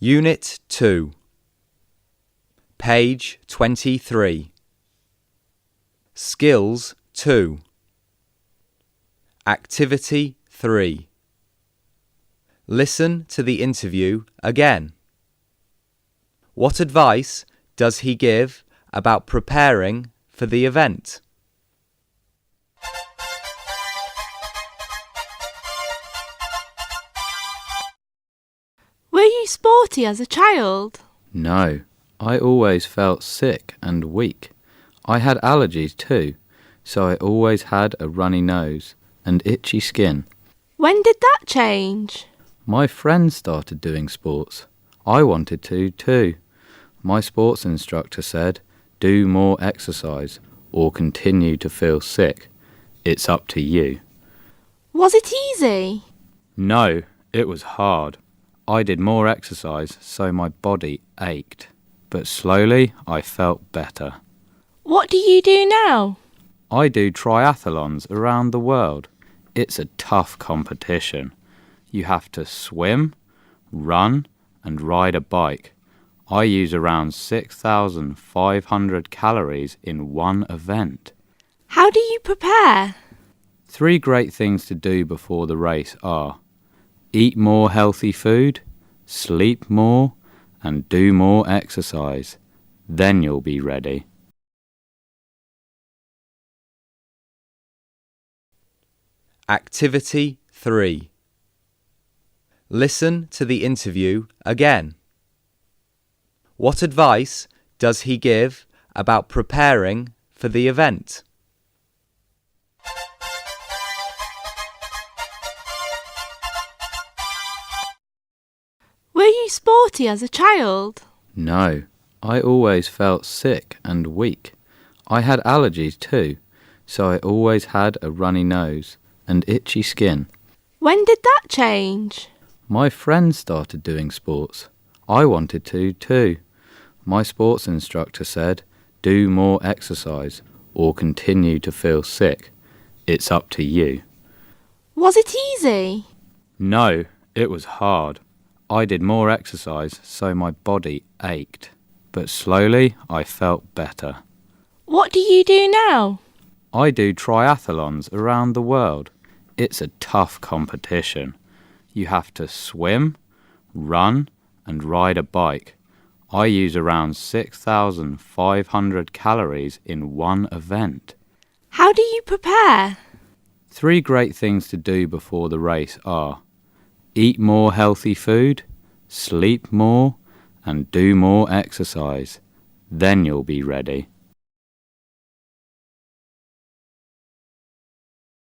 Unit 2, page 23. Skills 2. Activity 3. Listen to the interview again. What advice does he give about preparing for the event? Were you sporty as a child? No, I always felt sick and weak. I had allergies too, so I always had a runny nose and itchy skin. When did that change? My friends started doing sports. I wanted to too. My sports instructor said, do more exercise or continue to feel sick. It's up to you. Was it easy? No, it was hard. I did more exercise, so my body ached. But slowly, I felt better. What do you do now? I do triathlons around the world. It's a tough competition. You have to swim, run, and ride a bike. I use around 6,500 calories in one event. How do you prepare? 3 great things to do before the race are: eat more healthy food, sleep more, and do more exercise. Then you'll be ready. Activity 3. Listen to the interview again. What advice does he give about preparing for the event? Were you sporty as a child? No, I always felt sick and weak. I had allergies too, so I always had a runny nose and itchy skin. When did that change? My friends started doing sports. I wanted to too. My sports instructor said, do more exercise or continue to feel sick. It's up to you. Was it easy? No, it was hard. I did more exercise, so my body ached. But slowly, I felt better. What do you do now? I do triathlons around the world. It's a tough competition. You have to swim, run, and ride a bike. I use around 6,500 calories in one event. How do you prepare? 3 great things to do before the race are: eat more healthy food, sleep more, and do more exercise. Then you'll be ready.